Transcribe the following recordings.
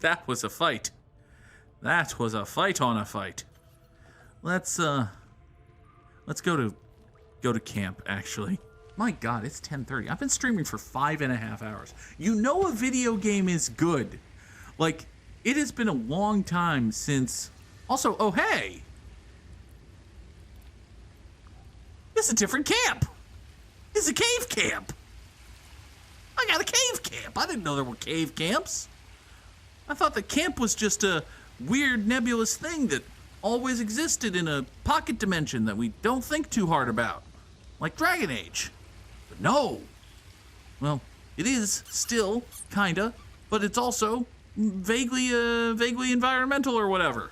That was a fight. That was a fight on a fight. Let's go to camp, actually. My God, it's 10:30. I've been streaming for 5.5 hours. You know a video game is good. Like, it has been a long time since... Also, oh hey! It's a different camp! It's a cave camp! I got a cave camp! I didn't know there were cave camps! I thought the camp was just a weird nebulous thing that always existed in a pocket dimension that we don't think too hard about. Like Dragon Age. But no! Well, it is still, kinda, but it's also vaguely environmental or whatever.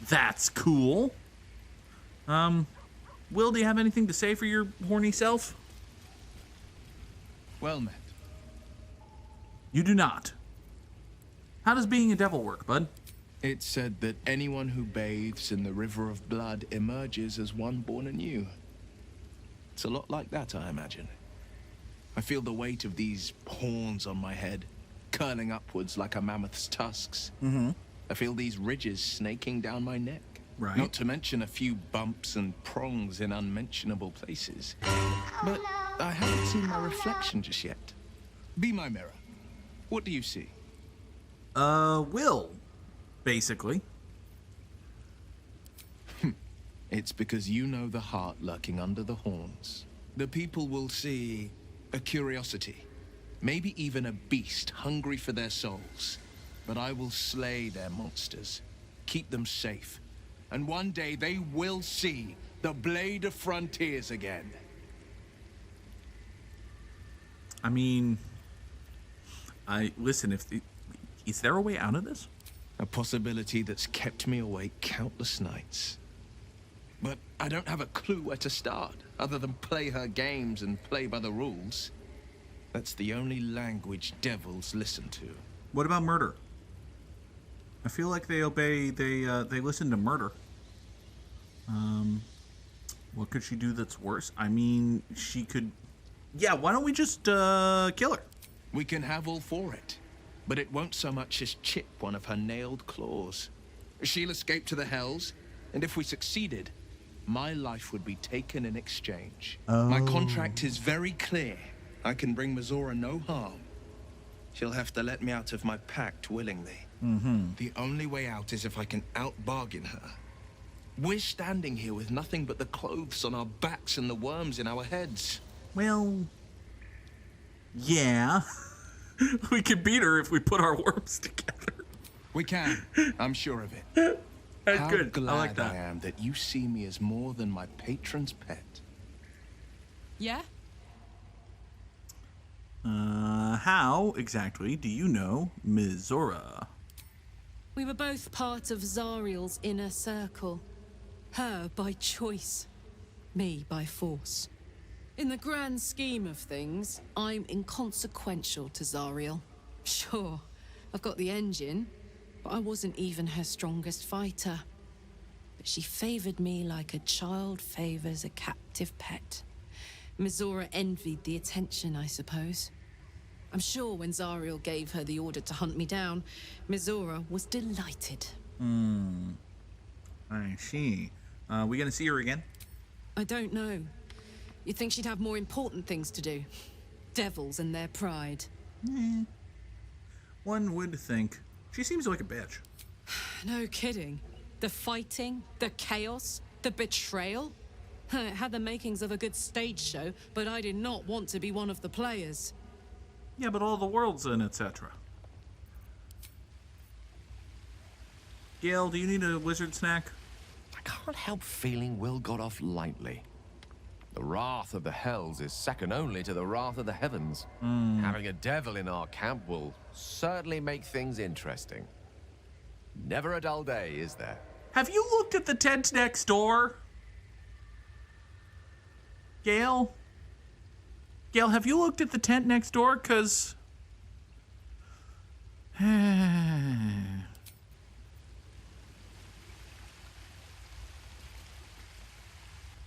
That's cool. Will, do you have anything to say for your horny self? Well met. You do not. How does being a devil work, bud? It's said that anyone who bathes in the river of blood emerges as one born anew. It's a lot like that, I imagine. I feel the weight of these horns on my head, curling upwards like a mammoth's tusks. Mm-hmm. I feel these ridges snaking down my neck. Right. Not to mention a few bumps and prongs in unmentionable places. But I haven't seen my reflection just yet. Be my mirror. What do you see? Will, basically. It's because you know the heart lurking under the horns. The people will see a curiosity, maybe even a beast hungry for their souls. But I will slay their monsters, keep them safe, and one day they will see the Blade of Frontiers again. I mean, listen, is there a way out of this? A possibility that's kept me awake countless nights. But I don't have a clue where to start, other than play her games and play by the rules. That's the only language devils listen to. What about murder? I feel like they listen to murder. What could she do that's worse? I mean, she could... Yeah, why don't we just, kill her? We can have all for it, but it won't so much as chip one of her nailed claws. She'll escape to the Hells, and if we succeeded, my life would be taken in exchange. Oh. My contract is very clear. I can bring Mizora no harm. She'll have to let me out of my pact willingly. Mm-hmm. The only way out is if I can out-bargain her. We're standing here with nothing but the clothes on our backs and the worms in our heads. Well, yeah. We could beat her if we put our worms together. We can. I'm sure of it. That's How good. glad I like that. I am that you see me as more than my patron's pet. Yeah? How exactly do you know Mizora? We were both part of Zariel's inner circle. Her by choice, me by force. In the grand scheme of things, I'm inconsequential to Zariel. Sure, I've got the engine, but I wasn't even her strongest fighter. But she favored me like a child favors a captive pet. Mizora envied the attention, I suppose. I'm sure when Zariel gave her the order to hunt me down, Mizora was delighted. I see. We gonna see her again? I don't know. You'd think she'd have more important things to do. Devils and their pride. One would think. She seems like a bitch. No kidding. The fighting, the chaos, the betrayal. It had the makings of a good stage show, but I did not want to be one of the players. Yeah, but all the world's in, etc. Gale, do you need a wizard snack? I can't help feeling Will got off lightly. The wrath of the Hells is second only to the wrath of the heavens. Having a devil in our camp will certainly make things interesting. Never a dull day, is there? Have you looked at the tent next door? Gale? Gale, have you looked at the tent next door? 'Cause...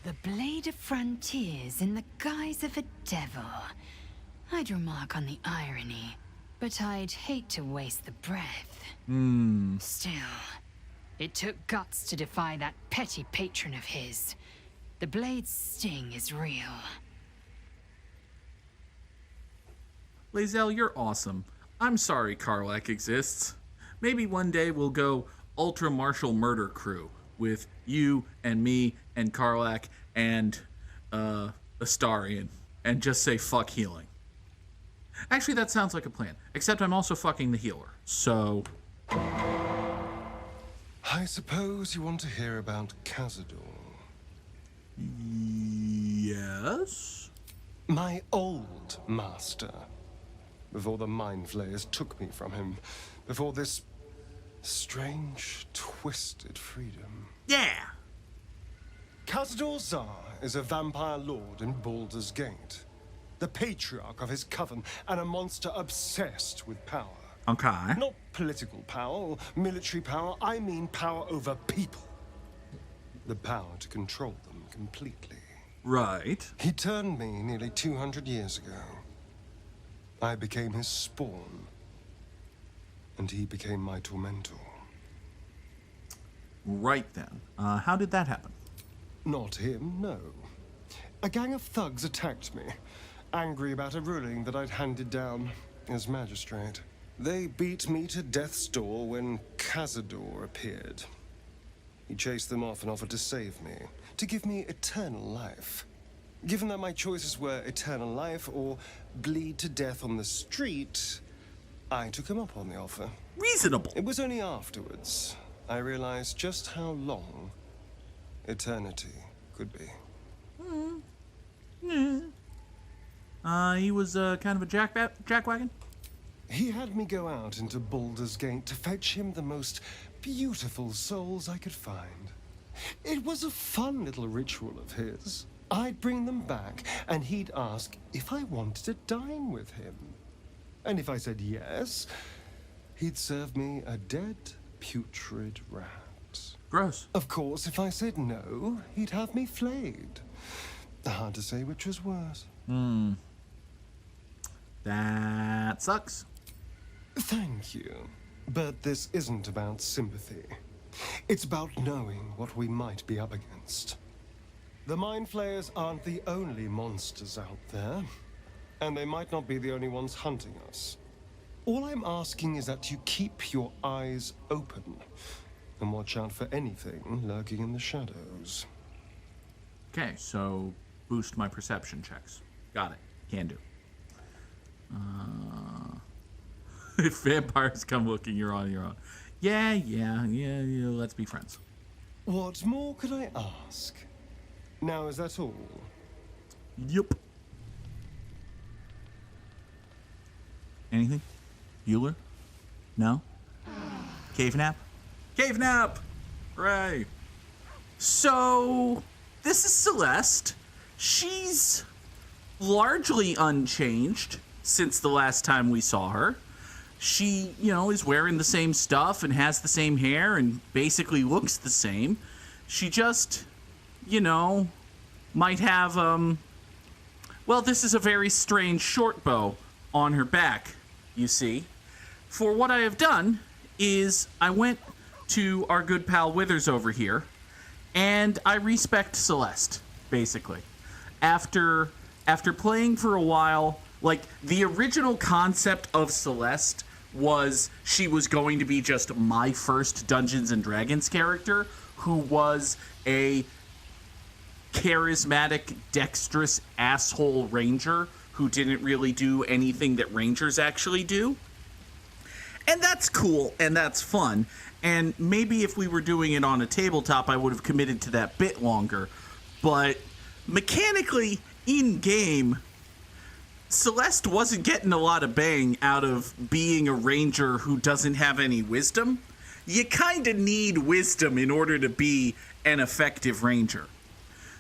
The Blade of Frontiers in the guise of a devil. I'd remark on the irony. But I'd hate to waste the breath. Still, it took guts to defy that petty patron of his. The blade's sting is real. Lae'zel, you're awesome. I'm sorry Karlach exists. Maybe one day we'll go Ultra Martial Murder Crew with you and me and Karlach and Astarion and just say fuck healing. Actually, that sounds like a plan. Except I'm also fucking the healer. So... I suppose you want to hear about Cazador. Yes? My old master. Before the Mind Flayers took me from him. Before this strange, twisted freedom. Yeah! Cazador Zar is a vampire lord in Baldur's Gate. The patriarch of his coven and a monster obsessed with power. Okay. Not political power or military power, I mean power over people. The power to control them completely. Right. He turned me nearly 200 years ago. I became his spawn. And he became my tormentor. Right then. How did that happen? Not him, no. A gang of thugs attacked me, angry about a ruling that I'd handed down as magistrate. They beat me to death's door when Cazador appeared. He chased them off and offered to save me, to give me eternal life. Given that my choices were eternal life or bleed to death on the street, I took him up on the offer. Reasonable. It was only afterwards I realized just how long eternity could be. He was kind of a jackwagon? He had me go out into Baldur's Gate to fetch him the most beautiful souls I could find. It was a fun little ritual of his. I'd bring them back, and he'd ask if I wanted to dine with him. And if I said yes, he'd serve me a dead, putrid rat. Gross. Of course, if I said no, he'd have me flayed. Hard to say which was worse. That sucks. Thank you. But this isn't about sympathy. It's about knowing what we might be up against. The Mind Flayers aren't the only monsters out there, and they might not be the only ones hunting us. All I'm asking is that you keep your eyes open and watch out for anything lurking in the shadows. Okay, so boost my perception checks. Got it. Can do. If vampires come looking, you're on your own. Yeah, let's be friends. What more could I ask? Now, is that all? Yup. Anything? Bueller? No? Cave nap? Cave nap! Right. So, this is Celeste. She's largely unchanged since the last time we saw her. She, is wearing the same stuff and has the same hair and basically looks the same. She just, might have, well, this is a very strange short bow on her back, you see. For what I have done is I went to our good pal Withers over here, and I respect Celeste, basically. After playing for a while, like, the original concept of Celeste was she was going to be just my first Dungeons & Dragons character who was a charismatic, dexterous asshole ranger who didn't really do anything that rangers actually do. And that's cool, and that's fun. And maybe if we were doing it on a tabletop, I would have committed to that bit longer. But mechanically, in-game, Celeste wasn't getting a lot of bang out of being a ranger who doesn't have any wisdom. You kind of need wisdom in order to be an effective ranger.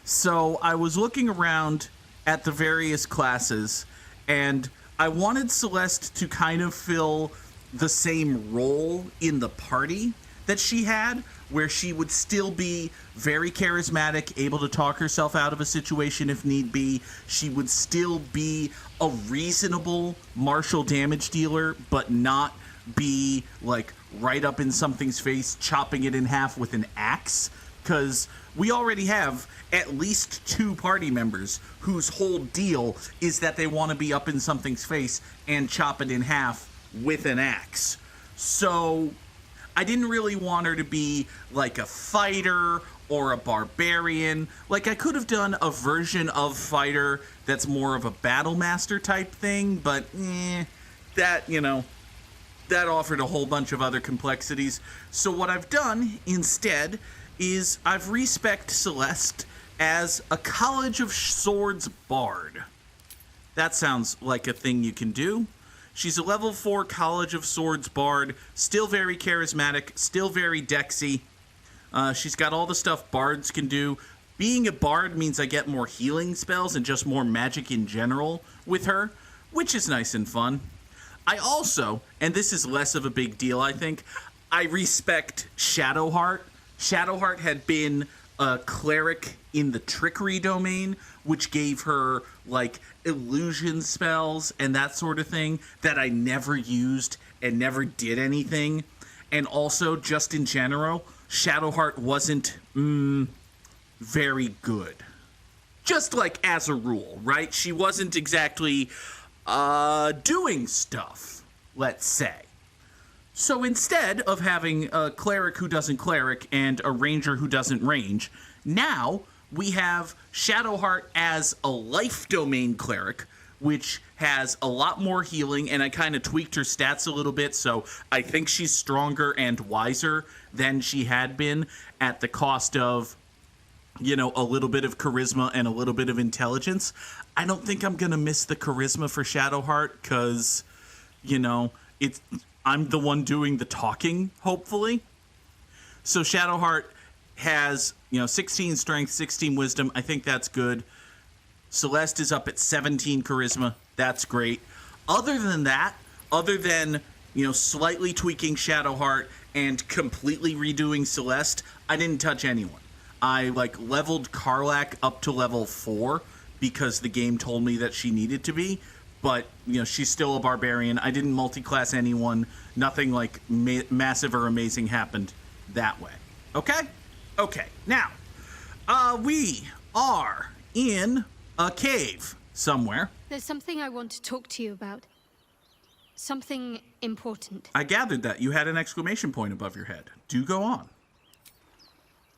So I was looking around at the various classes, and I wanted Celeste to kind of fill the same role in the party that she had, where she would still be very charismatic, able to talk herself out of a situation if need be. She would still be a reasonable martial damage dealer, but not be like right up in something's face, chopping it in half with an axe. Because we already have at least 2 party members whose whole deal is that they want to be up in something's face and chop it in half with an axe. So I didn't really want her to be like a fighter or a barbarian. Like, I could have done a version of fighter that's more of a battle master type thing, but that, you know, that offered a whole bunch of other complexities. So what I've done instead is I've respec'd Celeste as a College of Swords bard. That sounds like a thing you can do. She's a level 4 College of Swords bard, still very charismatic, still very dexy. She's got all the stuff bards can do. Being a bard means I get more healing spells and just more magic in general with her, which is nice and fun. I also, and this is less of a big deal, I think, I respect Shadowheart. Shadowheart had been a cleric in the trickery domain, which gave her, like, illusion spells and that sort of thing that I never used and never did anything. And also, just in general, Shadowheart wasn't very good. Just like as a rule, right? She wasn't exactly doing stuff, let's say. So instead of having a cleric who doesn't cleric and a ranger who doesn't range, now we have Shadowheart as a life domain cleric, which has a lot more healing, and I kind of tweaked her stats a little bit, so I think she's stronger and wiser than she had been at the cost of, you know, a little bit of charisma and a little bit of intelligence. I don't think I'm going to miss the charisma for Shadowheart because, you know, I'm the one doing the talking, hopefully. So Shadowheart has, you know, 16 strength, 16 wisdom. I think that's good. Celeste is up at 17 charisma. That's great. Other than that, other than, you know, slightly tweaking Shadowheart and completely redoing Celeste, I didn't touch anyone. I, like, leveled Karlach up to level 4 because the game told me that she needed to be. But, you know, she's still a barbarian. I didn't multi-class anyone. Nothing, like, massive or amazing happened that way. Okay? Okay. Now, we are in a cave somewhere. There's something I want to talk to you about. Something important. I gathered that. You had an exclamation point above your head. Do go on.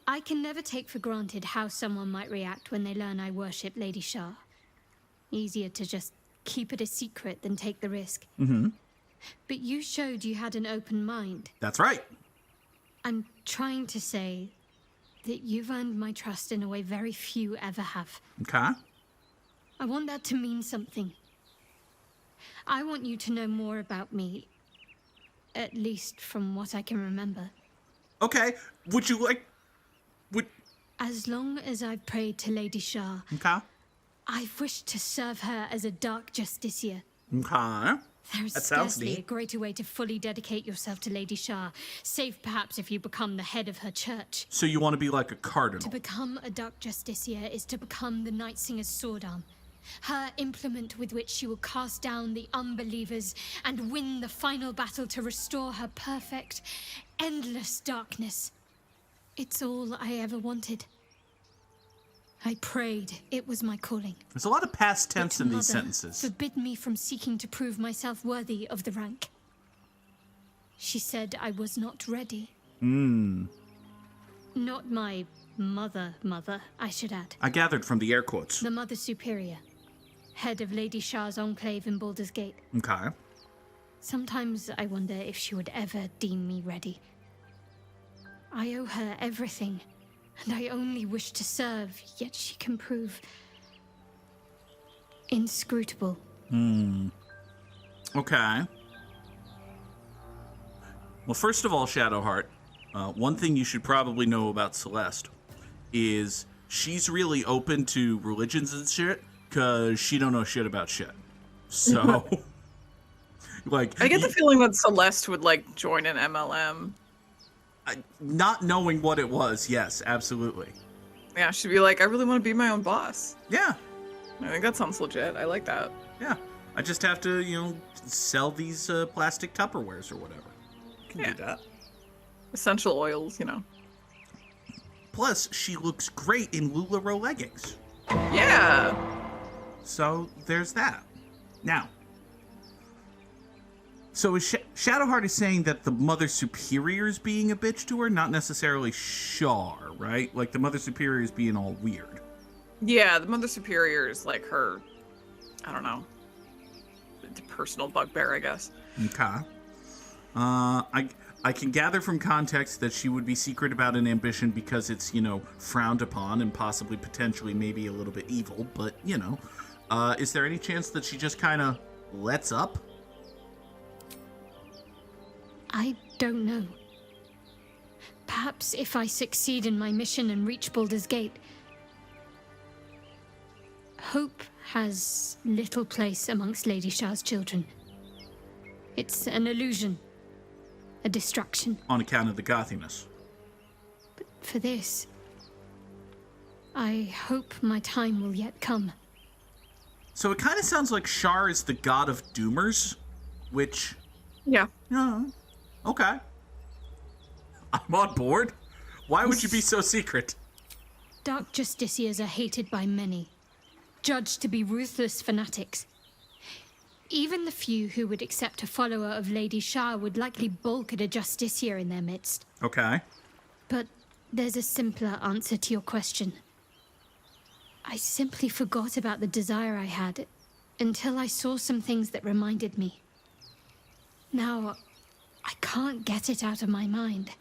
I can never take for granted how someone might react when they learn I worship Lady Shah. Easier to just keep it a secret than take the risk. Mm-hmm. But you showed you had an open mind. That's right. I'm trying to say that you've earned my trust in a way very few ever have. Okay. I want that to mean something. I want you to know more about me, at least from what I can remember. Okay. Would you like... As long as I've prayed to Lady Shah, Okay. I've wished to serve her as a dark justiciar. Okay. There's That sounds scarcely a neat. greater way to fully dedicate yourself to Lady Shah, save perhaps if you become the head of her church. So you want to be like a To cardinal. become a dark justiciar is to become the Night Singer's sword arm, her implement with which she will cast down the unbelievers and win the final battle to restore her perfect, endless darkness. It's all I ever wanted. I prayed it was my calling. There's a lot of past tense But in these Mother sentences. forbid me from seeking to prove myself worthy of the rank. She said I was not ready. Not my mother, I should add. I gathered from the air quotes. The Mother Superior, head of Lady Shah's enclave in Baldur's Gate. Okay. Sometimes I wonder if she would ever deem me ready. I owe her everything, and I only wish to serve, yet she can prove inscrutable. Okay. Well, first of all, Shadowheart, one thing you should probably know about Celeste is she's really open to religions and shit because she don't know shit about shit. So, like... I get the feeling that Celeste would, like, join an MLM. not knowing what it was, yes, absolutely. Yeah, she'd be like, I really want to be my own boss. Yeah, I think that sounds legit. I like that. yeah. I just have to, sell these plastic Tupperwares or whatever. Can do that. Essential oils, Plus, she looks great in LuLaRoe leggings. Yeah. So there's that. Now, so Shadowheart is saying that the Mother Superior is being a bitch to her, not necessarily Shar, right? Like the Mother Superior is being all weird. Yeah, the Mother Superior is like her, I don't know, the personal bugbear, I guess. Okay. I can gather from context that she would be secret about an ambition because it's, frowned upon and possibly potentially maybe a little bit evil, but, is there any chance that she just kind of lets up? I don't know. Perhaps if I succeed in my mission and reach Baldur's Gate, hope has little place amongst Lady Shah's children. It's an illusion, a distraction. On account of the gothiness. But for this, I hope my time will yet come. So it kind of sounds like Shar is the god of doomers, which... Yeah. Okay. I'm on board. Why would you be so secret? Dark Justiciars are hated by many, judged to be ruthless fanatics. Even the few who would accept a follower of Lady Shah would likely balk at a Justiciar in their midst. Okay. But there's a simpler answer to your question. I simply forgot about the desire I had until I saw some things that reminded me. Now, I can't get it out of my mind.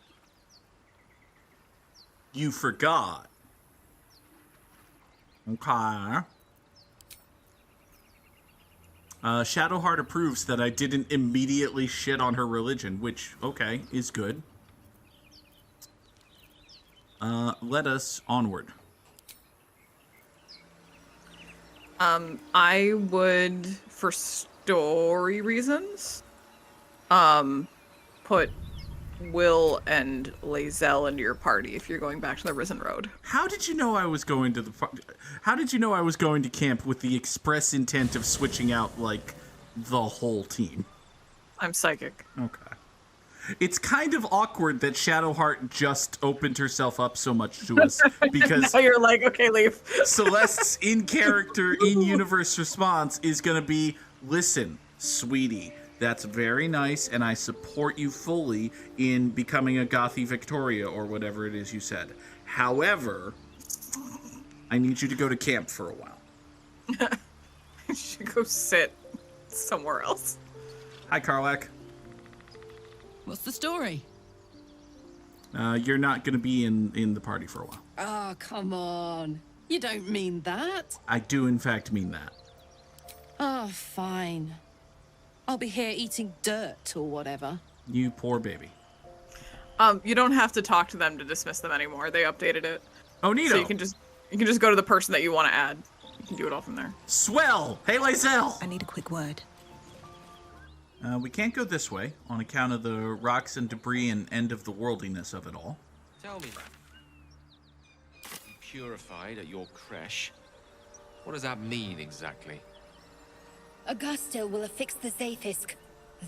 You forgot. Okay. Shadowheart approves that I didn't immediately shit on her religion, which, okay, is good. Let us onward. I would, for story reasons, put Will and Lae'zel into your party if you're going back to the Risen Road. How did you know I was going to How did you know I was going to camp with the express intent of switching out, like, the whole team? I'm psychic. Okay. It's kind of awkward that Shadowheart just opened herself up so much to us because Now you're like, okay, leave. Celeste's in-character, in-universe response is going to be, listen, sweetie, that's very nice, and I support you fully in becoming a Gothy Victoria or whatever it is you said. However, I need you to go to camp for a while. You should go sit somewhere else. Hi, Karlak. What's the story? You're not going to be in the party for a while. Oh, come on. You don't mean that. I do, in fact, mean that. Oh, fine. I'll be here eating dirt or whatever. You poor baby. You don't have to talk to them to dismiss them anymore. They updated it. Oh, neato. So you can just go to the person that you want to add. You can do it all from there. Swell! Hey, Lae'zel! I need a quick word. We can't go this way on account of the rocks and debris and end of the worldliness of it all. Tell me, man. Be purified at your creche. What does that mean exactly? Augustil will affix the Zafisk,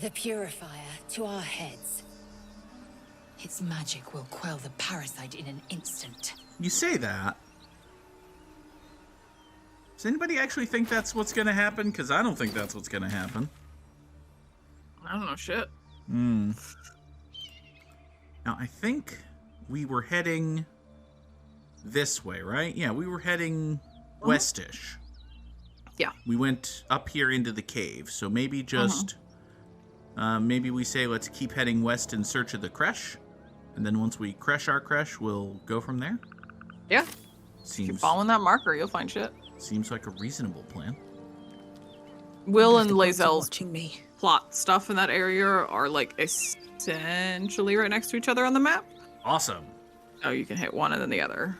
the Purifier, to our heads. Its magic will quell the parasite in an instant. You say that. Does anybody actually think that's what's going to happen? Because I don't think that's what's going to happen. I don't know shit. Now, I think we were heading this way, right? Yeah, we were heading westish. Yeah. We went up here into the cave, so maybe just... maybe we say let's keep heading west in search of the creche, and then once we creche our creche, we'll go from there? Yeah. Seems, Keep following that marker, you'll find shit. Seems like a reasonable plan. Will Have and the gods are Lae'zel's watching me. plot stuff in that area are like essentially right next to each other on the map. Awesome. So you can hit one and then the other.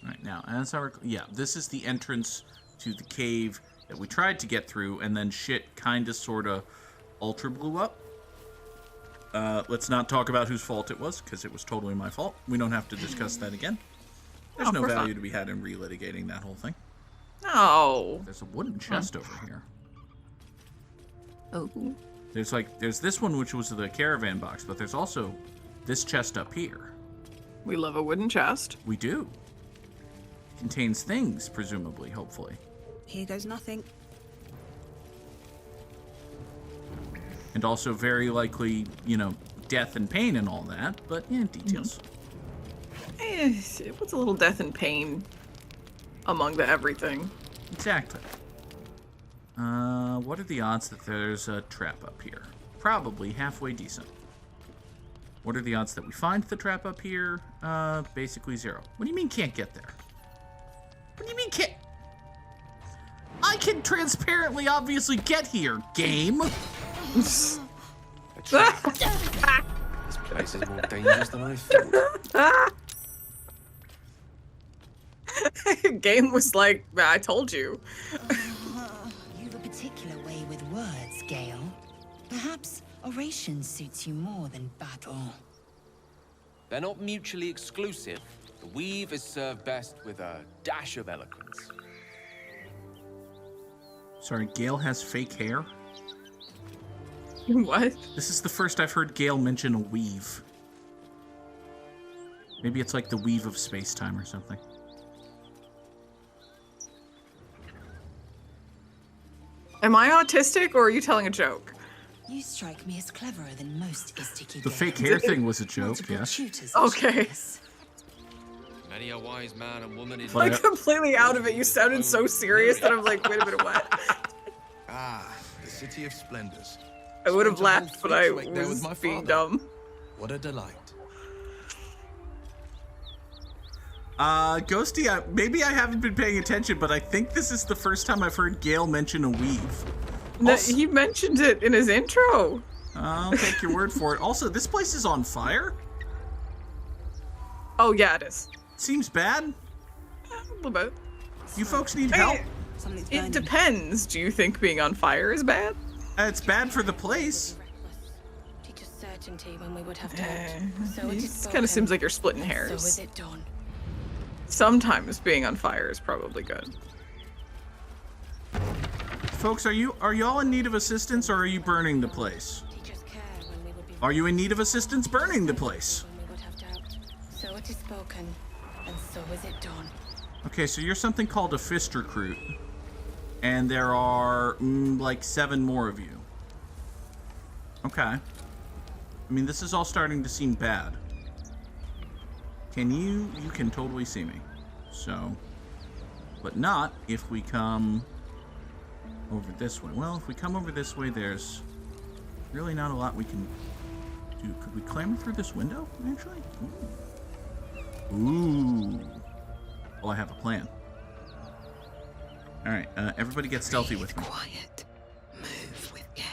Right now, as I yeah, this is the entrance to the cave that we tried to get through, and then shit kind of, sort of, ultra blew up. Let's not talk about whose fault it was, because it was totally my fault. We don't have to discuss that again. There's no value to be had in relitigating that whole thing. No. There's a wooden chest over here. Oh. There's this one, which was the caravan box, but there's also this chest up here. We love a wooden chest. We do. Contains things, presumably, hopefully. Here goes nothing. And also very likely, you know, death and pain and all that, but yeah, details. What's a little death and pain among the everything? Exactly. What are the odds that there's a trap up here? Probably halfway decent. What are the odds that we find the trap up here? Basically 0. What do you mean can't get there? What do you mean can't? I can transparently, obviously get here, game. This place is more dangerous than I thought. Game was like, I told you. You've a particular way with words, Gale. Perhaps oration suits you more than battle. They're not mutually exclusive. The weave is served best with a dash of eloquence. Sorry, Gale has fake hair? What? This is the first I've heard Gale mention a weave. Maybe it's like the weave of space-time or something. Am I autistic or are you telling a joke? You strike me as cleverer than most Isticky The Gale. fake hair thing was a joke, Multiple yes. tutors Okay. yes. Many a wise man and woman is Like completely out of it. You sounded so serious that I'm like, wait a minute, what? Ah, the City of Splendors. I would have Spent a whole laughed, but I fortnight there with was my being father. dumb. What a delight. Ghosty, maybe I haven't been paying attention, but I think this is the first time I've heard Gale mention a weave. No, Also- he mentioned it in his intro. I'll take your word for it. Also, this place is on fire? Oh yeah, it is. Seems bad. A little bit. You folks need Hey, help? Something's It burning. depends. Do you think being on fire is bad? It's bad for the place. Teacher's certainty when we would have doubt. So it It is kind of seems spoken, like you're splitting and hairs. So is it done. Sometimes being on fire is probably good. Folks, are y'all in need of assistance, or are you burning the place? Teacher's care when we would be Are you in need of assistance burning the place? when we would have doubt. So it is spoken, and so is it done. Okay, so you're something called a fist recruit, and there are like 7 more of you. Okay. I mean, this is all starting to seem bad. You can totally see me. So, but not if we come over this way. Well, if we come over this way, there's really not a lot we can do. Could we clamber through this window, actually? Ooh. Well, I have a plan. All right, everybody get stealthy with me. Quiet. Move with care.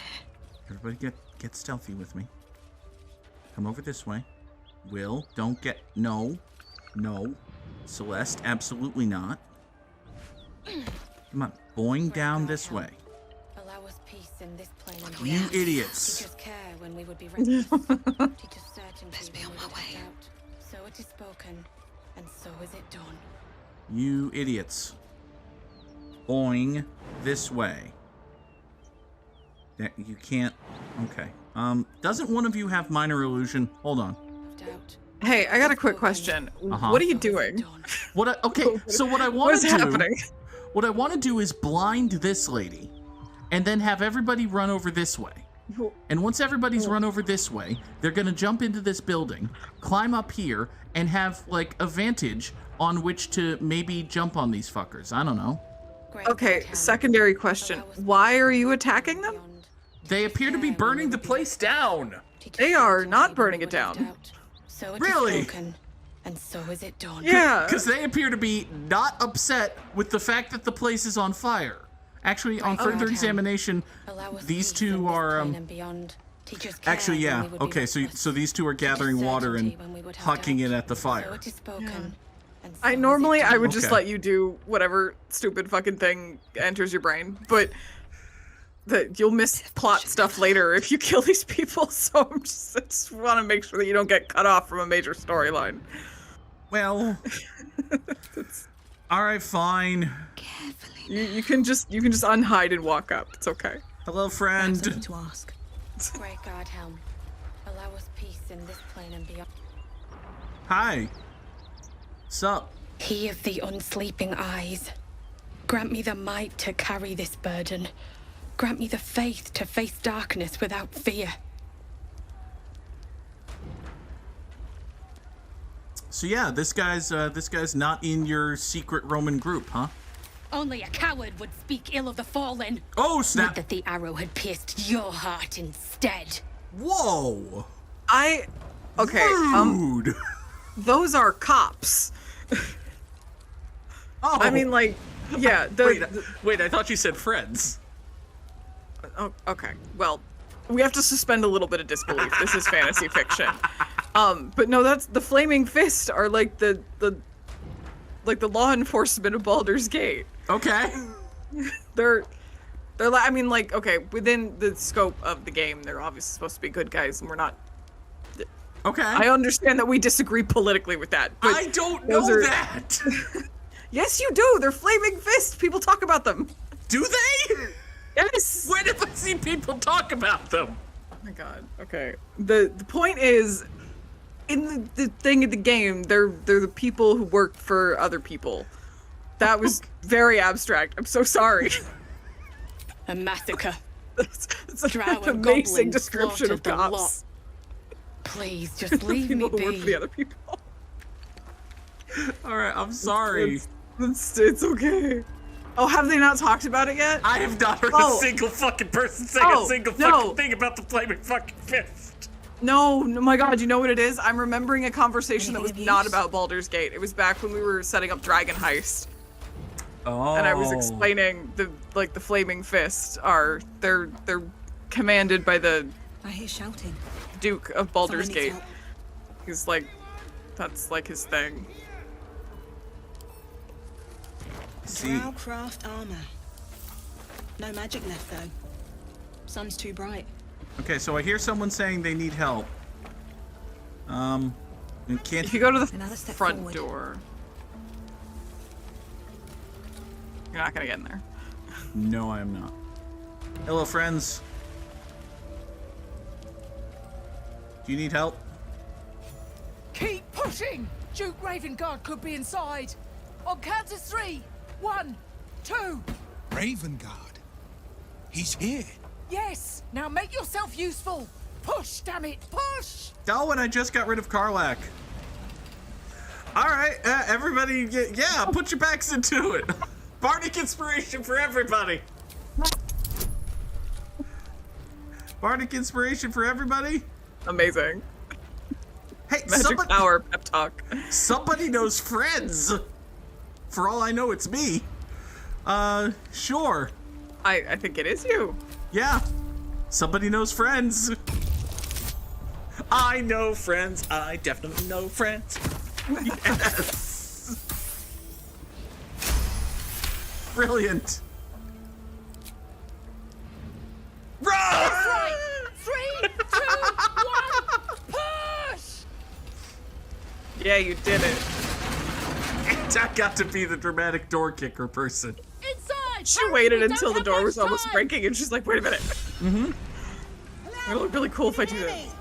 Everybody get stealthy with me. Come over this way. Will, don't get... No. Celeste, absolutely not. Come on, boing down this way. Allow us peace in this plane and You beyond. idiots. Teacher's care when we would be reckless. Teacher's certainty Let's be when on we my would way. have doubt. So it is spoken, and so is it done. You idiots. Boing this way. That you can't... Okay. Doesn't one of you have minor illusion? Hold on. Doubt. Hey, I got a quick question. Uh-huh. What are you doing? So what I want What's to do... happening? What I want to do is blind this lady, and then have everybody run over this way. And once everybody's run over this way, they're gonna jump into this building, climb up here, and have like a vantage on which to maybe jump on these fuckers. I don't know. Okay, secondary question. Why are you attacking them? They appear to be burning the place down. They are not burning it down. So it Really? is spoken, and so is it done. Yeah. Because they appear to be not upset with the fact that the place is on fire. Actually, on further examination, these two are actually, yeah. Okay, so these two are gathering water and hucking it at the fire. So it is spoken, and so I is it normally I done. would just let you do whatever stupid fucking thing enters your brain, but you'll miss plot stuff later if you kill these people. So I just want to make sure that you don't get cut off from a major storyline. Well, all right, fine. You can just unhide and walk up. It's okay. Hello, friend. To ask. Great God, Helm. Allow us peace in this plane and beyond. Hi. Sup? He of the unsleeping eyes. Grant me the might to carry this burden. Grant me the faith to face darkness without fear. So yeah, this guy's not in your secret Roman group, huh? Only a coward would speak ill of the fallen. Oh, snap! Would that the arrow had pierced your heart instead. Whoa! Okay. Rude. Those are cops. Oh. I mean, like, yeah. Wait, I thought you said friends. Oh, okay. Well, we have to suspend a little bit of disbelief. This is fantasy fiction. But no, that's the Flaming Fist are like the law enforcement of Baldur's Gate. Okay. They're like, I mean, like, okay, within the scope of the game, they're obviously supposed to be good guys, and we're not. Okay. I understand that we disagree politically with that. But I don't know that. Yes, you do. They're Flaming Fists. People talk about them. Do they? Yes. When have I seen people talk about them? Oh my god. Okay. The point is, in the thing of the game, they're the people who work for other people. That was very abstract. I'm so sorry. A massacre. That's Drow an and amazing goblins description of slaughtered the lot. cops. Please, just leave me People who work for the be. other people. All right, I'm sorry. It's okay. Oh, have they not talked about it yet? I have not heard a single fucking person say a single fucking thing about the Flaming fucking Fist. No, my god, you know what it is? I'm remembering a conversation that was not about Baldur's Gate. It was back when we were setting up Dragon Heist. Oh. And I was explaining the Flaming Fist are they're commanded by the I hear shouting. Duke of Baldur's Someone needs Gate. help. He's like, that's like his thing. See. Drow craft armor. No magic left though. Sun's too bright. Okay, so I hear someone saying they need help. And can't If you go to the Another step front forward. door, you're not gonna get in there. No, I am not. Hello, friends. Do you need help? Keep pushing! Duke Ravengard could be inside. On count of 3. 1, 2. Ravengard? He's here. Yes! Now make yourself useful! Push, damn it! Push! Oh, and I just got rid of Karlak. All right, everybody, yeah, put your backs into it. Bardic inspiration for everybody. Bardic inspiration for everybody. Amazing. Hey, Magic power pep talk. Somebody knows friends. For all I know, it's me. Sure. I think it is you. Yeah. Somebody knows friends. I know friends. I definitely know friends. Yes. Brilliant. Run! That's right! 3, 2, 1, push! Yeah, you did it. I got to be the dramatic door kicker person. Inside! She waited until the door was almost breaking and she's like, wait a minute. Mm-hmm. It'll look really cool if I do this.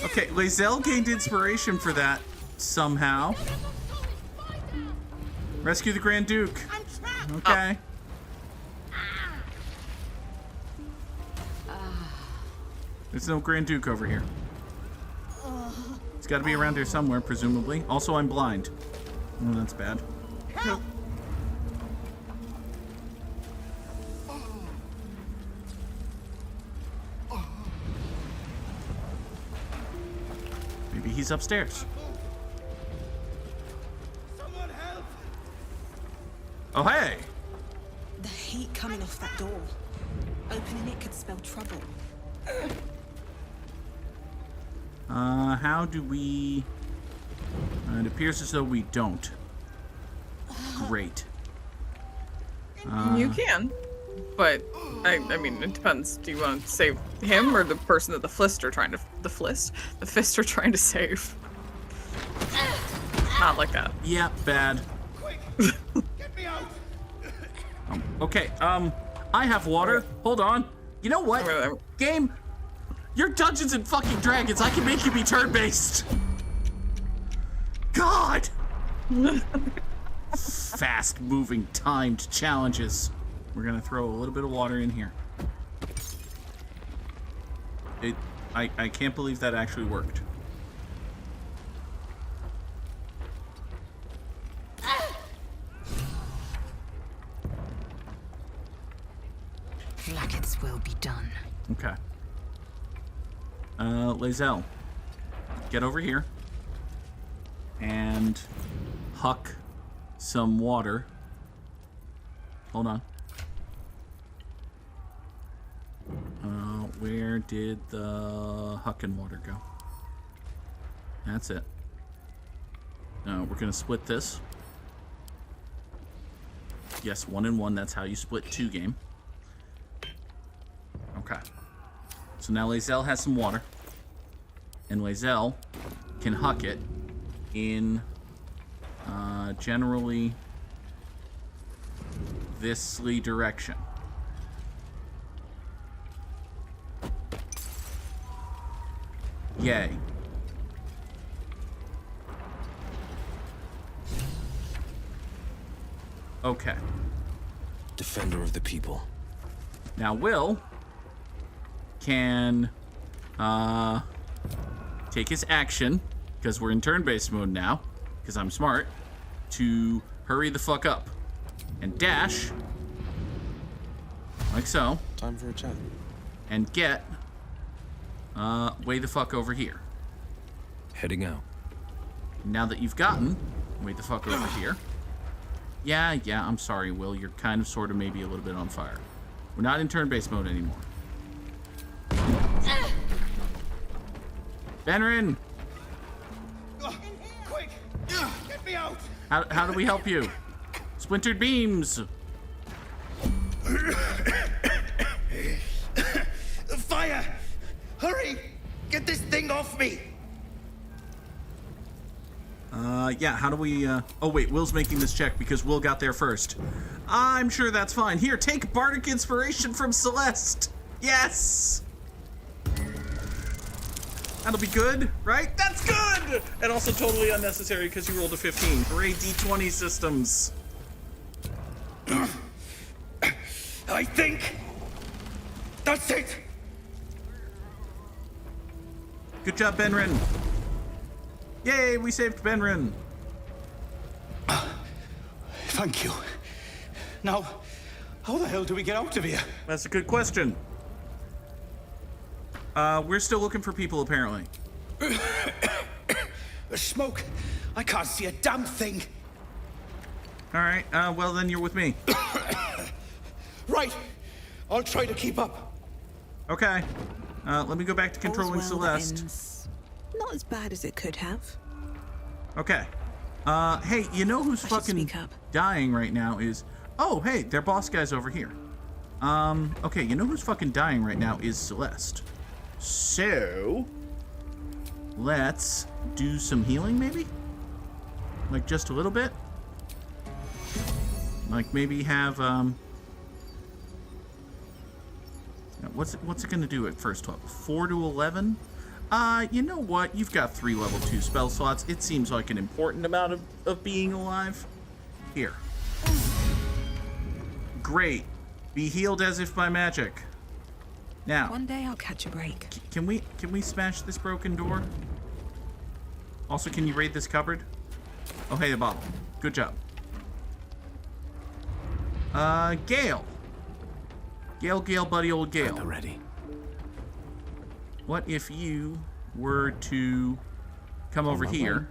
Okay, Lae'zel gained inspiration for that somehow. Rescue the Grand Duke. Okay. There's no Grand Duke over here. It's got to be around here somewhere, presumably. Also, I'm blind. Oh, that's bad. Maybe he's upstairs. Oh, hey! The heat coming off that door. Opening it could spell trouble. How do we... it appears as though we don't. Great. You can. But I mean, it depends. Do you want to save him or the person that the fist are trying to save? Not like that. Yeah, bad. Quick, get me out. Okay, I have water. Hold on. You know what? Game, you're Dungeons and fucking Dragons. I can make you be turn-based. God! Fast-moving, timed challenges. We're gonna throw a little bit of water in here. I can't believe that actually worked. Blackets will be done. Okay. Lae'zel, get over here and huck some water. Hold on. Where did the hucking water go? That's it. We're gonna split this. Yes, 1 and 1. That's how you split 2 game. Okay. So now Lae'zel has some water. And Lae'zel can huck it in generally thisly direction. Yay. Okay. Defender of the people. Now Will can take his action, because we're in turn-based mode now, because I'm smart, to hurry the fuck up. And dash, like so. Time for a chat. And get way the fuck over here. Heading out. Now that you've gotten way the fuck over here. Yeah, I'm sorry, Will. You're kind of, sort of, maybe a little bit on fire. We're not in turn-based mode anymore. Benrin! Quick, get me out. How do we help you? Splintered beams! Fire! Hurry! Get this thing off me! Yeah, how do we, Oh, wait, Will's making this check because Will got there first. I'm sure that's fine. Here, take Bardic Inspiration from Celeste! Yes! That'll be good, right? That's good! And also totally unnecessary because you rolled a 15. Hooray, D20 systems. I think that's it. Good job, Benrin. Yay, we saved Benrin. Thank you. Now, how the hell do we get out of here? That's a good question. We're still looking for people, apparently. The smoke. I can't see a damn thing. All right, well, then you're with me. Right. I'll try to keep up. Okay. Let me go back to controlling All's well that Celeste. ends not as bad as it could have. Okay. Hey, you know who's fucking dying right now is... Oh, hey, their boss guy's over here. Okay, you know who's fucking dying right now is Celeste. So... let's do some healing, maybe? Like, just a little bit? Like, maybe have, What's it gonna do at first level? 4 to 11? You know what? You've got 3 level 2 spell slots. It seems like an important amount of being alive. Here. Great. Be healed as if by magic. Now. One day I'll catch a break. Can we smash this broken door? Also, can you raid this cupboard? Oh, hey, the bottle. Good job. Gale. Gale, buddy, old Gale. Ready. What if you were to come over here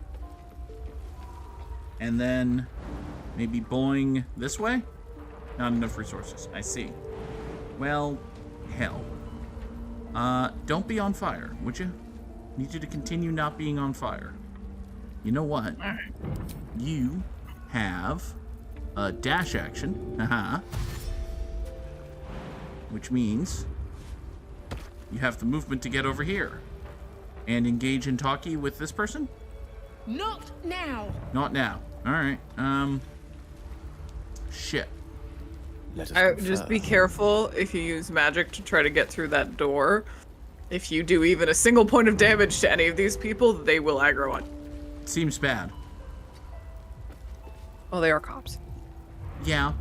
and then maybe boing this way? Not enough resources. I see. Well, hell. Don't be on fire, would you? Need you to continue not being on fire. You know what? You have a dash action. Haha. which means you have the movement to get over here and engage in talkie with this person. Not now. Not now. All right. Shit. Just be careful if you use magic to try to get through that door. If you do even a single point of damage to any of these people, they will aggro on. Seems bad. Well, they are cops. Yeah.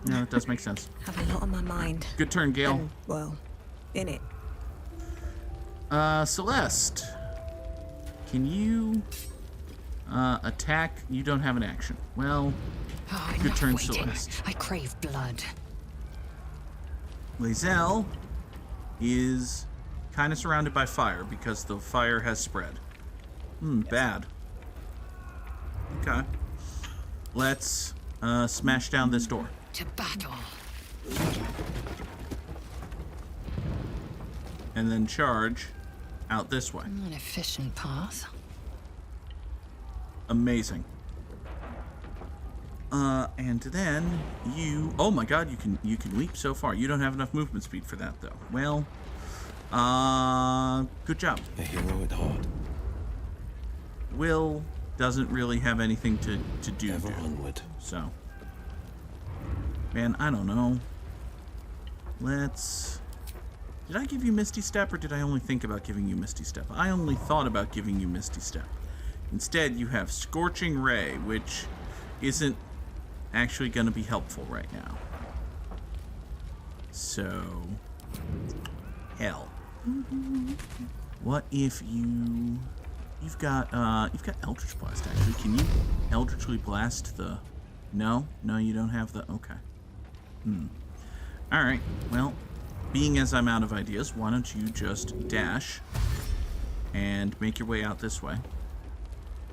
Yeah, that does make sense. Have a lot on my mind. Good turn, Gale. And, well, in it. Celeste. Can you attack? You don't have an action. Well, good turn, Celeste. I crave blood. Lae'zel is kind of surrounded by fire because the fire has spread. Bad. Okay. Let's smash down this door. To battle. And then charge out this way. An efficient path. Amazing. And then you... Oh my god, you can leap so far. You don't have enough movement speed for that, though. Well, good job. A hero at heart. Will doesn't really have anything to do. Ever onward. So... Man, I don't know. Let's... Did I give you Misty Step, or did I only think about giving you Misty Step? I only thought about giving you Misty Step. Instead, you have Scorching Ray, which isn't actually going to be helpful right now. So... Hell. What if you... You've got Eldritch Blast, actually. Can you Eldritchly Blast the... No? No, you don't have the... Okay. Alright, well, being as I'm out of ideas, why don't you just dash and make your way out this way.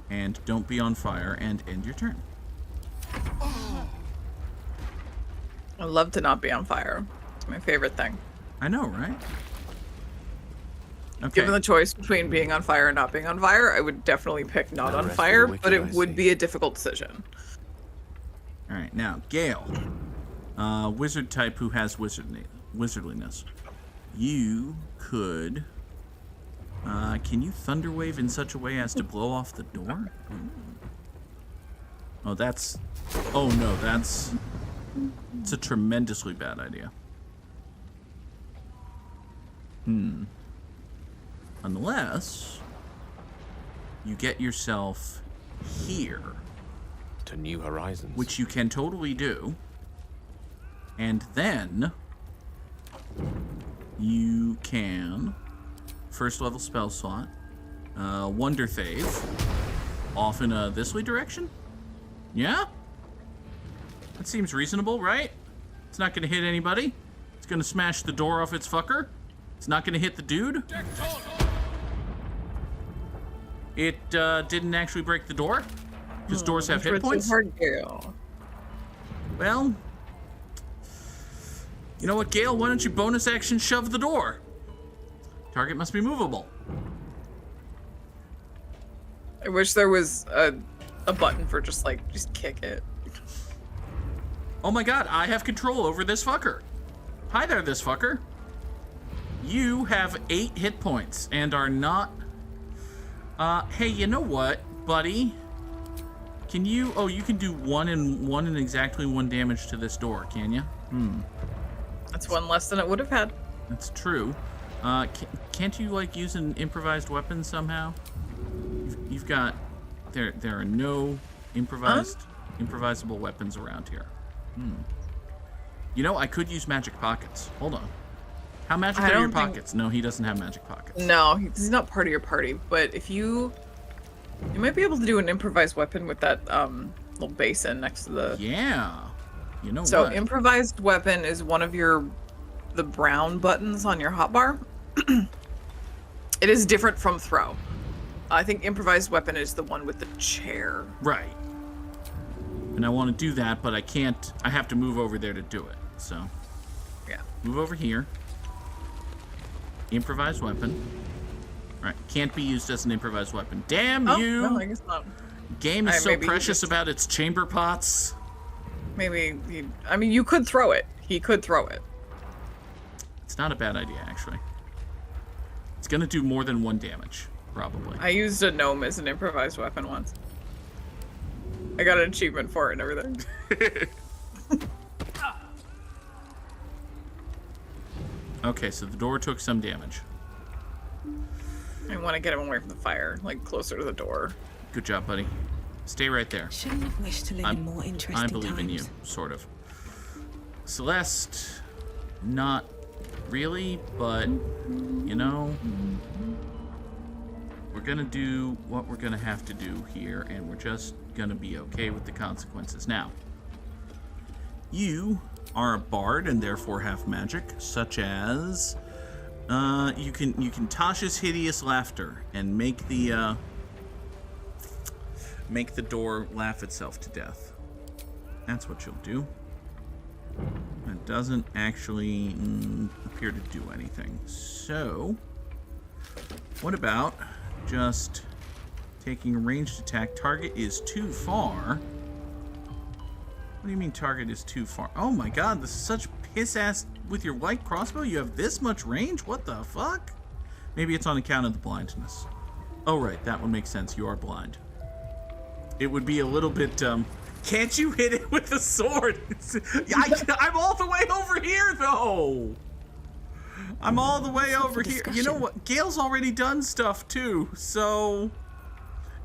And don't be on fire and end your turn. I love to not be on fire. It's my favorite thing. I know, right? Okay. Given the choice between being on fire and not being on fire, I would definitely pick not on fire, but it would be a difficult decision. Alright, now, Gale. Wizard type who has wizardliness. You could... can you Thunderwave in such a way as to blow off the door? Oh, that's... Oh, no, that's... It's a tremendously bad idea. Unless... you get yourself here. To new horizons. Which you can totally do. And then... you can... First level spell slot. Wonder Thave. Off in a this way direction? Yeah? That seems reasonable, right? It's not gonna hit anybody. It's gonna smash the door off its fucker. It's not gonna hit the dude. It didn't actually break the door. Because doors have hit points. Well, you know what, Gale? Why don't you bonus action shove the door? Target must be movable. I wish there was a button for just kick it. Oh my god, I have control over this fucker. Hi there, this fucker. You have 8 hit points and are not... hey, you know what, buddy? Can you... Oh, you can do one and exactly 1 damage to this door, can you? That's 1 less than it would have had. That's true. Can't you, use an improvised weapon somehow? You've got... There are no improvisable weapons around here. You know, I could use magic pockets. Hold on. How magic are your pockets? No, he doesn't have magic pockets. No, he's not part of your party. But if you might be able to do an improvised weapon with that little basin next to the... Yeah. You know so what? Improvised weapon is one of the brown buttons on your hotbar. It is different from throw. I think improvised weapon is the one with the chair. Right. And I want to do that, but I can't. I have to move over there to do it. So, yeah. Move over here. Improvised weapon. Right. Can't be used as an improvised weapon. Damn you! No, I guess not. Game is so precious about its chamber pots. Maybe I mean, you could throw it. He could throw it. not a bad idea, actually. It's gonna do more than 1 damage, probably. I used a gnome as an improvised weapon once. I got an achievement for it and everything. Okay, so the door took some damage. I want to get him away from the fire, like closer to the door. Good job, buddy. Stay right there. Shouldn't have wished to live in more interesting I believe in you, times. sort of. Celeste, not really, but, you know, we're gonna do what we're gonna have to do here, and we're just gonna be okay with the consequences. Now, you are a bard and therefore have magic, such as you can Tasha's hideous laughter and make the door laugh itself to death. That's what you'll do. It doesn't actually appear to do anything. So, what about just taking a ranged attack? Target is too far. What do you mean target is too far? Oh my god, this is such piss ass. With your light crossbow, you have this much range? What the fuck? Maybe it's on account of the blindness. Oh right, that would make sense. You are blind. It would be a little bit, can't you hit it with a sword? I'm all the way over here, though. I'm all the way over here. You know what? Gale's already done stuff, too, so...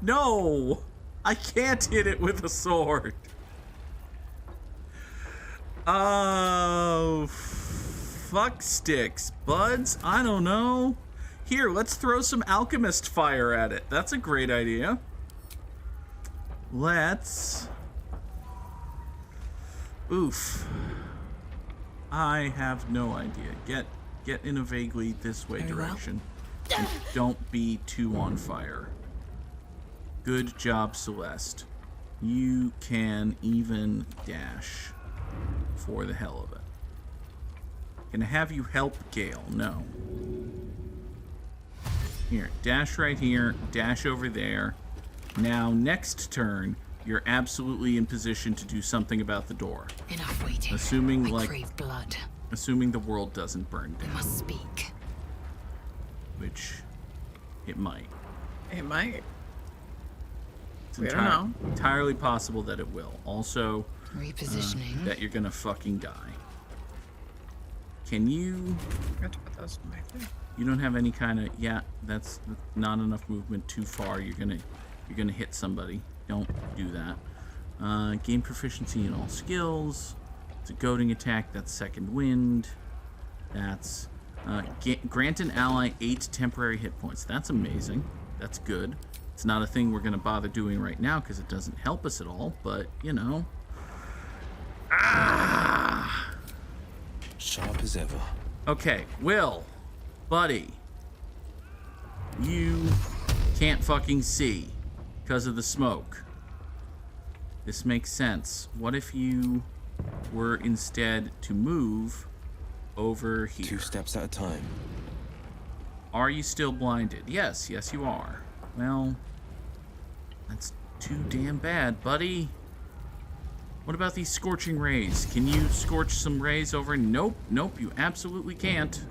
No, I can't hit it with a sword. Oh, fuck sticks. Buds? I don't know. Here, let's throw some alchemist fire at it. That's a great idea. Let's... Oof. I have no idea. Get in a vaguely this way direction. And don't be too on fire. Good job, Celeste. You can even dash for the hell of it. Gonna have you help Gale? No. Here, dash right here, dash over there. Now, next turn, you're absolutely in position to do something about the door. Enough waiting. Assuming, I crave blood. Assuming the world doesn't burn down. I must speak. Which, it might. It might. It's We don't know. entirely possible that it will. Also, repositioning. That you're gonna fucking die. Can you... I have to put those in my thing. You don't have any kind of... Yeah, that's not enough movement too far. You're gonna hit somebody. Don't do that. Gain proficiency in all skills. It's a goading attack. That's second wind. That's... grant an ally 8 temporary hit points. That's amazing. That's good. It's not a thing we're gonna bother doing right now because it doesn't help us at all, but, you know... Ah! Sharp as ever. Okay, Will, buddy, you can't fucking see because of the smoke. This makes sense. What if you were instead to move over here? 2 steps at a time. Are you still blinded? Yes, yes you are. Well, that's too damn bad, buddy. What about these scorching rays? Can you scorch some rays over? Nope, nope, you absolutely can't.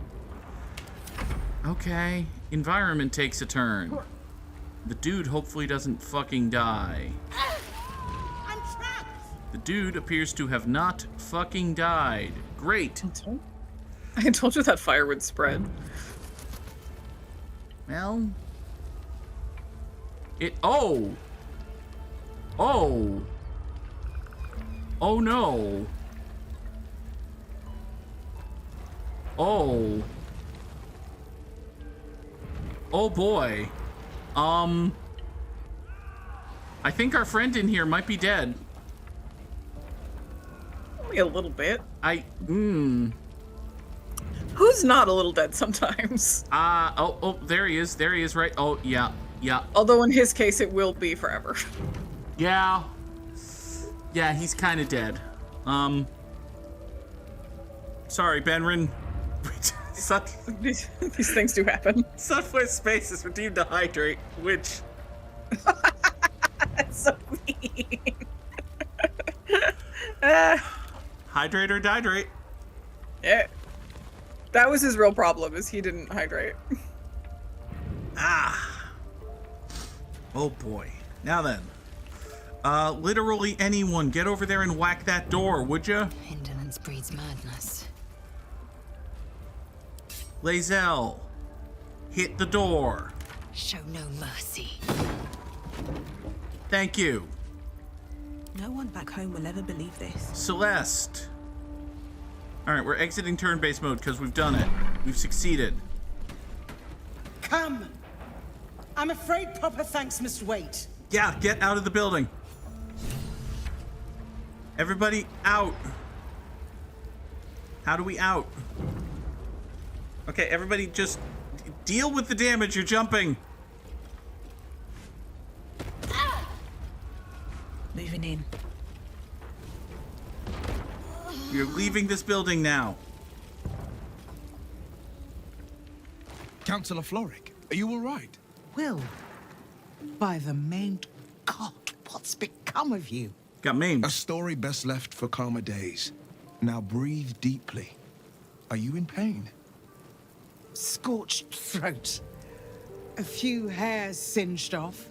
Okay, environment takes a turn. The dude hopefully doesn't fucking die. I'm trapped. The dude appears to have not fucking died. Great. I told you that fire would spread. Well... Oh! Oh! Oh no! Oh! Oh boy. I think our friend in here might be dead. Only a little bit. Who's not a little dead sometimes? Oh, there he is. There he is, right? Oh, yeah, yeah. Although in his case, it will be forever. Yeah. Yeah, he's kind of dead. Sorry, Benrin. These things do happen. Sunflare Space is redeemed to hydrate, which... That's so mean. Hydrate or dihydrate. Yeah. That was his real problem, is he didn't hydrate. Oh boy. Now then. Literally anyone, get over there and whack that door, would ya? Indolence breeds madness. Lae'zel, hit the door. Show no mercy. Thank you. No one back home will ever believe this. Celeste. Alright, we're exiting turn-based mode because we've done it. We've succeeded. Come! I'm afraid proper thanks must wait. Yeah, get out of the building. Everybody out. How do we out? Okay, everybody just deal with the damage. You're jumping. Moving in. You're leaving this building now. Councillor Floric, are you all right? Will, by the main God, what's become of you? Got maimed. A story best left for calmer days. Now breathe deeply. Are you in pain? Scorched throat. A few hairs singed off.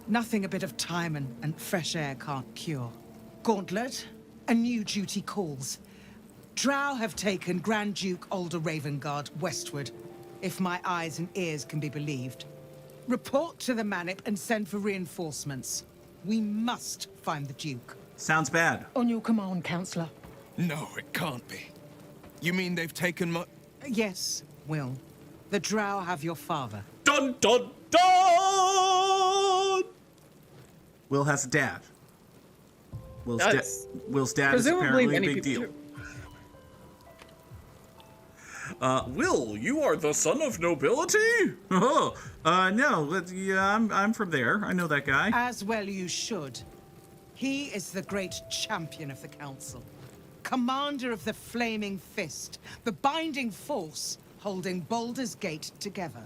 Nothing a bit of time and fresh air can't cure. Gauntlet, a new duty calls. Drow have taken Grand Duke Alder Ravengard westward, if my eyes and ears can be believed. Report to the Manip and send for reinforcements. We must find the Duke. Sounds bad. On your command, Councillor. No, it can't be. You mean they've taken my... Yes, Will. The Drow have your father. Dun dun dun! Will has a dad. Will's dad is apparently a big deal. Will, you are the son of nobility? Oh, no, yeah, I'm from there. I know that guy. As well you should. He is the great champion of the Council. Commander of the Flaming Fist. The binding force holding Baldur's Gate together.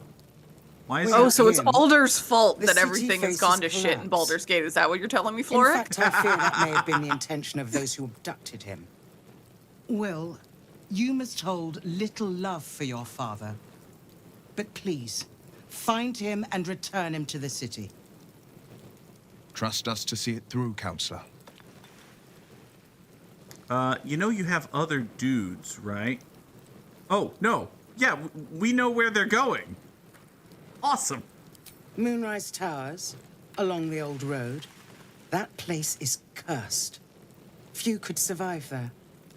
Why is so it's Alder's fault The that city everything has gone to faces shit in collapse. Baldur's Gate. Is that what you're telling me, In Floric? fact, I fear that may have been the intention of those who abducted him. Will, you must hold little love for your father. But please, find him and return him to the city. Trust us to see it through, Councillor. You know you have other dudes, right? Oh, no. Yeah, we know where they're going. Awesome. Moonrise Towers, along the old road. That place is cursed. Few could survive there,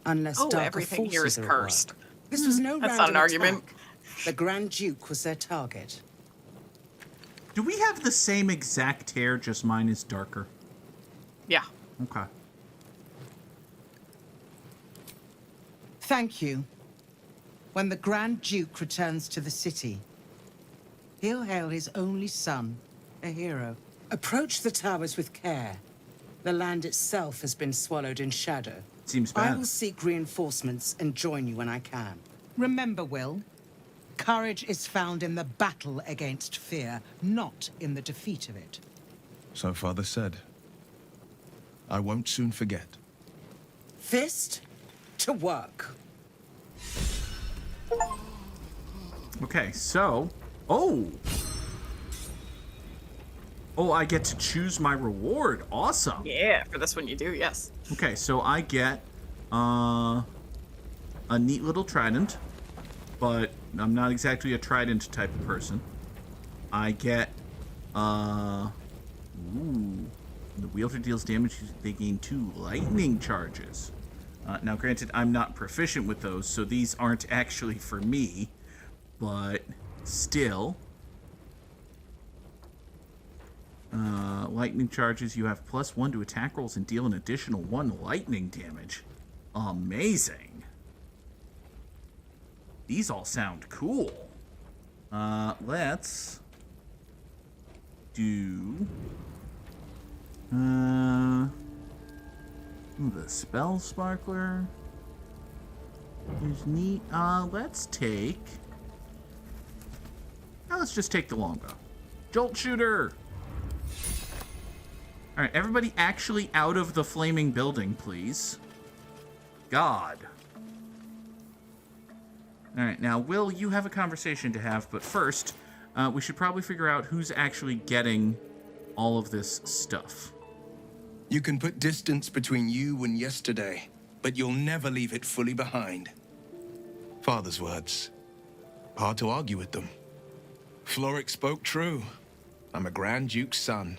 unless darker everything here forces is are at cursed. work. This was no That's not an random argument. attack. The Grand Duke was their target. Do we have the same exact hair, just mine is darker? Yeah. Okay. Thank you. When the Grand Duke returns to the city, he'll hail his only son, a hero. Approach the towers with care. The land itself has been swallowed in shadow. Seems I bad. will seek reinforcements and join you when I can. Remember, Will, courage is found in the battle against fear, not in the defeat of it. So Father said. I won't soon forget. Fist to work. Okay, so... Oh! Oh, I get to choose my reward. Awesome. Yeah, for this one you do, yes. Okay, so I get a neat little trident, but I'm not exactly a trident type of person. I get ooh, the wielder deals damage. They gain 2 lightning charges. Now, granted, I'm not proficient with those, so these aren't actually for me, but still. Lightning charges, you have +1 to attack rolls and deal an additional 1 lightning damage. Amazing. These all sound cool. Let's do the spell sparkler is neat. Let's just take the longbow. Jolt shooter. All right, everybody actually out of the flaming building, please. God. All right, now, Will, you have a conversation to have, but first, we should probably figure out who's actually getting all of this stuff. You can put distance between you and yesterday, but you'll never leave it fully behind. Father's words. Hard to argue with them. Floric spoke true. I'm a Grand Duke's son.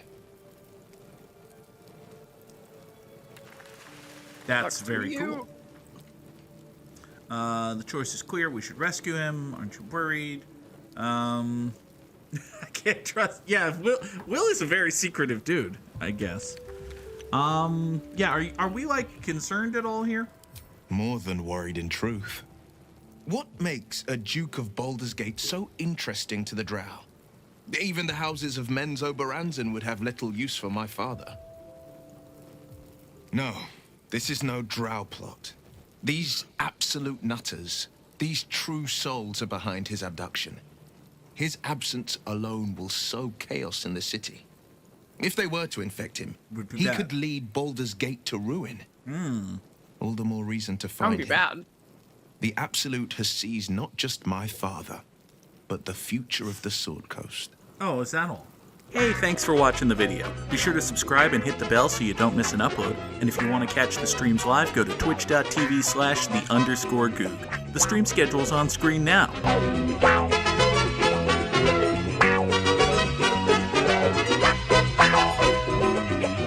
That's very cool. The choice is clear. We should rescue him. Aren't you worried? I can't trust. Yeah, Will is a very secretive dude, I guess. Yeah, are we like concerned at all here? More than worried in truth. What makes a Duke of Baldur's Gate so interesting to the Drow? Even the houses of Menzo Baranzan would have little use for my father. No, this is no Drow plot. These absolute nutters, these true souls are behind his abduction. His absence alone will sow chaos in the city. If they were to infect him, he could lead Baldur's Gate to ruin. All the more reason to find him. That would be bad. The Absolute has seized not just my father, but the future of the Sword Coast. Oh, is that all? Hey, thanks for watching the video. Be sure to subscribe and hit the bell so you don't miss an upload. And if you want to catch the streams live, go to twitch.tv/the_Goog. The stream schedule's on screen now.